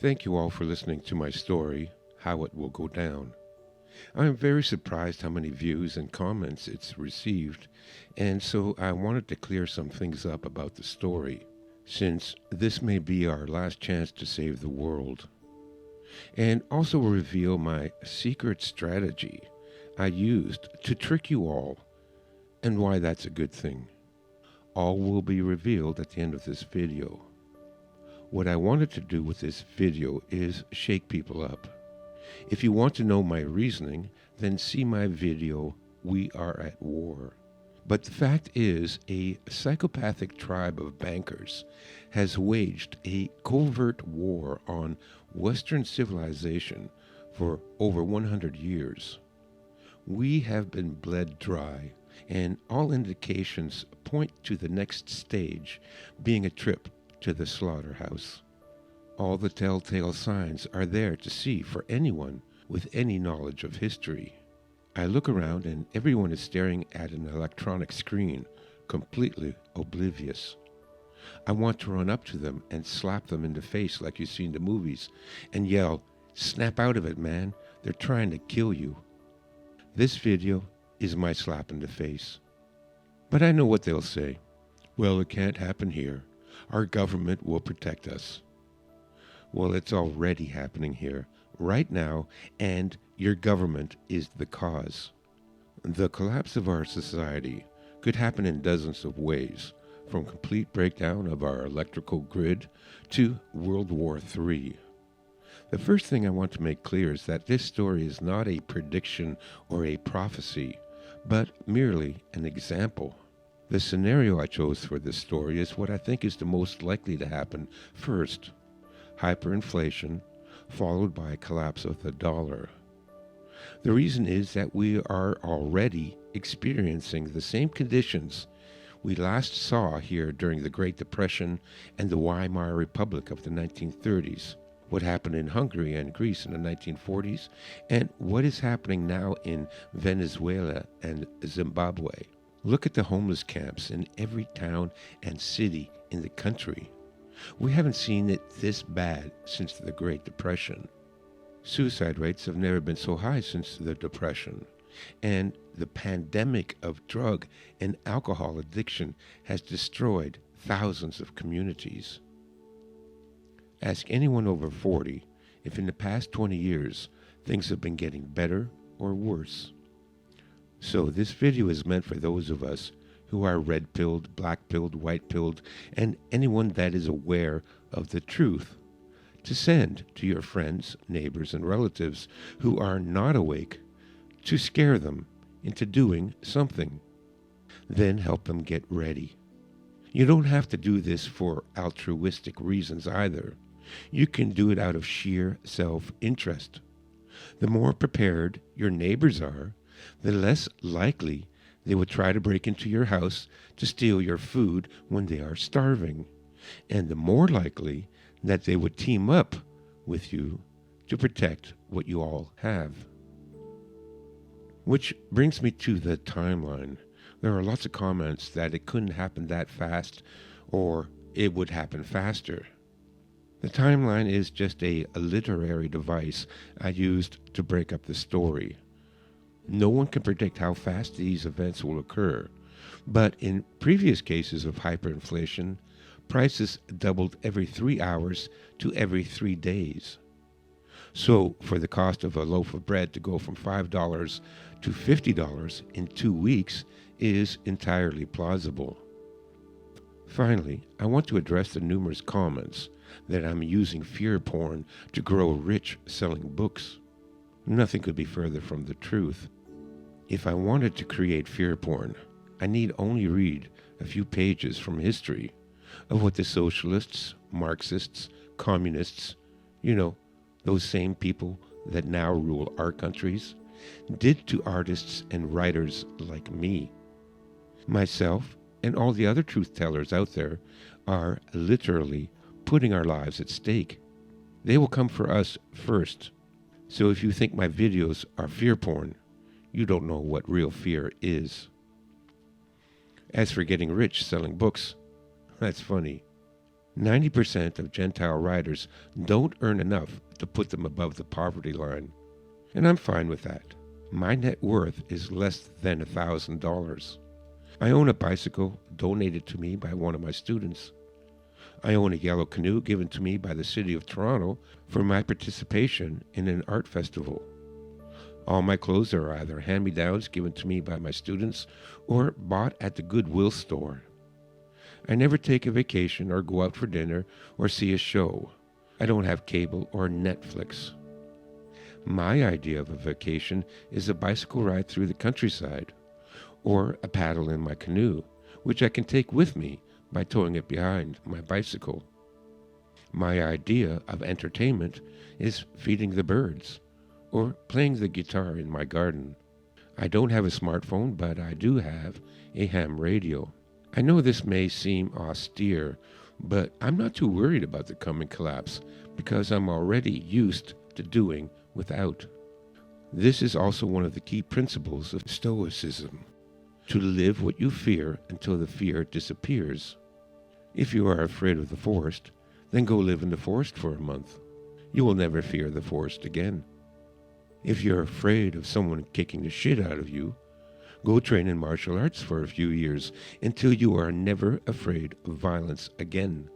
Thank you all for listening to my story, How It Will Go Down. I am very surprised how many views and comments it's received, and so I wanted to clear some things up about the story, since this may be our last chance to save the world, and also reveal my secret strategy I used to trick you all, and why that's a good thing. All will be revealed at the end of this video. What I wanted to do with this video is shake people up. If you want to know my reasoning, then see my video, We Are at War. But the fact is, a psychopathic tribe of bankers has waged a covert war on Western civilization for over 100 years. We have been bled dry, and all indications point to the next stage being a trip to the slaughterhouse. All the telltale signs are there to see for anyone with any knowledge of history. I look around and everyone is staring at an electronic screen, completely oblivious. I want to run up to them and slap them in the face like you see in the movies and yell, "Snap out of it, man. They're trying to kill you." This video is my slap in the face. But I know what they'll say. Well, it can't happen here. Our government will protect us. Well, it's already happening here, right now, and your government is the cause. The collapse of our society could happen in dozens of ways, from complete breakdown of our electrical grid to World War III. The first thing I want to make clear is that this story is not a prediction or a prophecy, but merely an example. The scenario I chose for this story is what I think is the most likely to happen first: hyperinflation, followed by a collapse of the dollar. The reason is that we are already experiencing the same conditions we last saw here during the Great Depression and the Weimar Republic of the 1930s, what happened in Hungary and Greece in the 1940s, and what is happening now in Venezuela and Zimbabwe. Look at the homeless camps in every town and city in the country. We haven't seen it this bad since the Great Depression. Suicide rates have never been so high since the Depression, and the pandemic of drug and alcohol addiction has destroyed thousands of communities. Ask anyone over 40 if in the past 20 years things have been getting better or worse. So this video is meant for those of us who are red-pilled, black-pilled, white-pilled, and anyone that is aware of the truth, to send to your friends, neighbors, and relatives who are not awake, to scare them into doing something. Then help them get ready. You don't have to do this for altruistic reasons either. You can do it out of sheer self-interest. The more prepared your neighbors are, the less likely they would try to break into your house to steal your food when they are starving, and the more likely that they would team up with you to protect what you all have. Which brings me to the timeline. There are lots of comments that it couldn't happen that fast, or it would happen faster. The timeline is just a literary device I used to break up the story. No one can predict how fast these events will occur, but in previous cases of hyperinflation, prices doubled every 3 hours to every 3 days. So for the cost of a loaf of bread to go from $5 to $50 in 2 weeks is entirely plausible. Finally, I want to address the numerous comments that I'm using fear porn to grow rich selling books. Nothing could be further from the truth. If I wanted to create fear porn, I need only read a few pages from history of what the socialists, Marxists, communists, those same people that now rule our countries, did to artists and writers like me. Myself and all the other truth tellers out there are literally putting our lives at stake. They will come for us first. So if you think my videos are fear porn, you don't know what real fear is. As for getting rich selling books, that's funny. 90% of Gentile riders don't earn enough to put them above the poverty line, and I'm fine with that. My net worth is less than $1,000. I own a bicycle donated to me by one of my students. I own a yellow canoe given to me by the City of Toronto for my participation in an art festival. All my clothes are either hand-me-downs given to me by my students or bought at the Goodwill store. I never take a vacation or go out for dinner or see a show. I don't have cable or Netflix. My idea of a vacation is a bicycle ride through the countryside, or a paddle in my canoe, which I can take with me by towing it behind my bicycle. My idea of entertainment is feeding the birds, or playing the guitar in my garden. I don't have a smartphone, but I do have a ham radio. I know this may seem austere, but I'm not too worried about the coming collapse because I'm already used to doing without. This is also one of the key principles of Stoicism: to live what you fear until the fear disappears. If you are afraid of the forest, then go live in the forest for a month. You will never fear the forest again. If you're afraid of someone kicking the shit out of you, go train in martial arts for a few years until you are never afraid of violence again.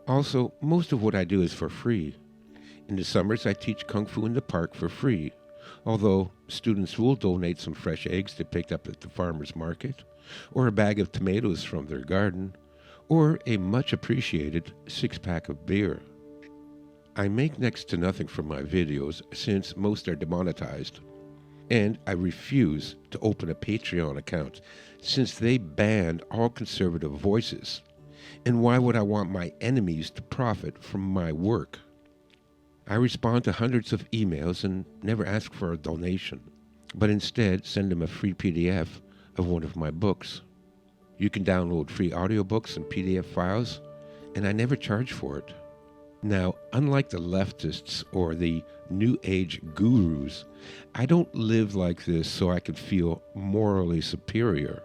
Also, most of what I do is for free. In the summers, I teach Kung Fu in the park for free, although students will donate some fresh eggs they picked up at the farmer's market, or a bag of tomatoes from their garden, or a much appreciated 6-pack of beer. I make next to nothing from my videos since most are demonetized, and I refuse to open a Patreon account since they banned all conservative voices. And why would I want my enemies to profit from my work? I respond to hundreds of emails and never ask for a donation, but instead send them a free PDF of one of my books. You can download free audiobooks and PDF files, and I never charge for it. Now, unlike the leftists or the New Age gurus, I don't live like this so I can feel morally superior.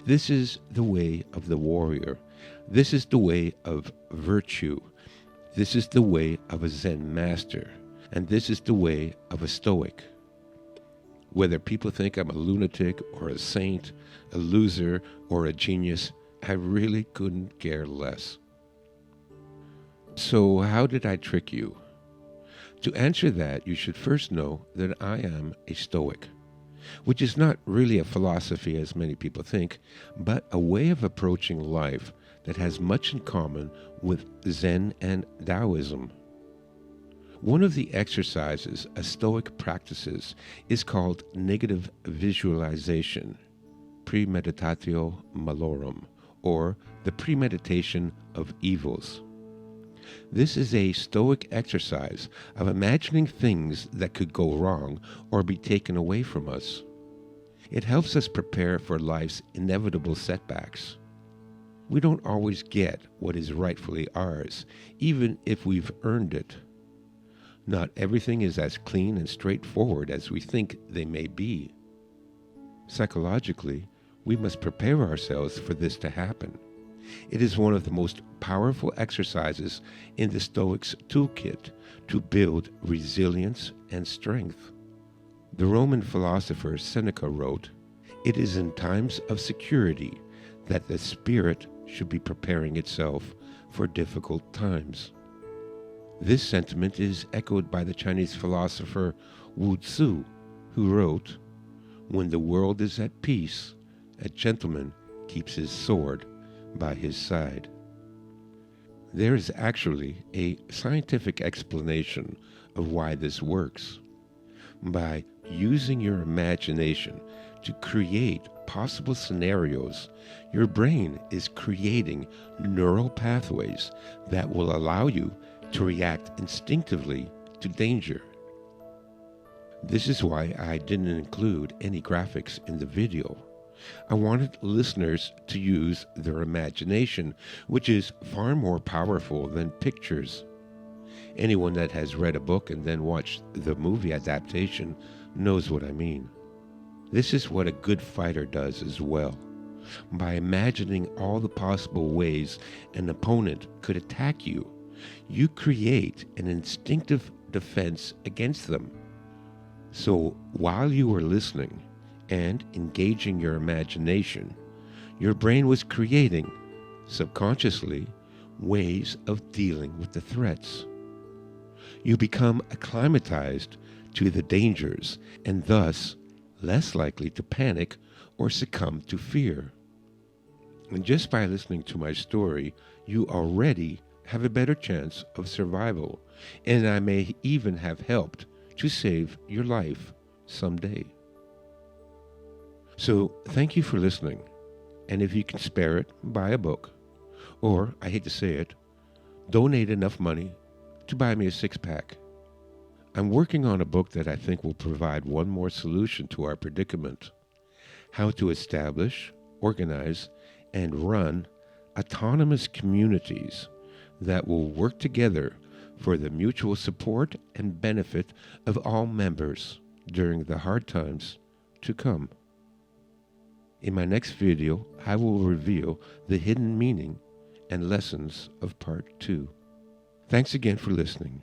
This is the way of the warrior. This is the way of virtue. This is the way of a Zen master. And this is the way of a Stoic. Whether people think I'm a lunatic or a saint, a loser or a genius, I really couldn't care less. So how did I trick you? To answer that, you should first know that I am a Stoic, which is not really a philosophy as many people think, but a way of approaching life that has much in common with Zen and Taoism. One of the exercises a Stoic practices is called negative visualization, premeditatio malorum, or the premeditation of evils. This is a Stoic exercise of imagining things that could go wrong or be taken away from us. It helps us prepare for life's inevitable setbacks. We don't always get what is rightfully ours, even if we've earned it. Not everything is as clean and straightforward as we think they may be. Psychologically, we must prepare ourselves for this to happen. It is one of the most powerful exercises in the Stoics' toolkit to build resilience and strength. The Roman philosopher Seneca wrote, "It is in times of security that the spirit should be preparing itself for difficult times." This sentiment is echoed by the Chinese philosopher Wu Tzu, who wrote, "When the world is at peace, a gentleman keeps his sword by his side." There is actually a scientific explanation of why this works. By using your imagination to create possible scenarios, your brain is creating neural pathways that will allow you to react instinctively to danger. This is why I didn't include any graphics in the video. I wanted listeners to use their imagination, which is far more powerful than pictures. Anyone that has read a book and then watched the movie adaptation knows what I mean. This is what a good fighter does as well. by imagining all the possible ways an opponent could attack you. You create an instinctive defense against them. So while you were listening and engaging your imagination, your brain was creating, subconsciously, ways of dealing with the threats. You become acclimatized to the dangers and thus less likely to panic or succumb to fear. And just by listening to my story, you already have a better chance of survival, and I may even have helped to save your life someday. So thank you for listening, and if you can spare it, buy a book, or, I hate to say it, donate enough money to buy me a six-pack. I'm working on a book that I think will provide one more solution to our predicament: how to establish, organize, and run autonomous communities that will work together for the mutual support and benefit of all members during the hard times to come. In my next video, I will reveal the hidden meaning and lessons of Part 2. Thanks again for listening.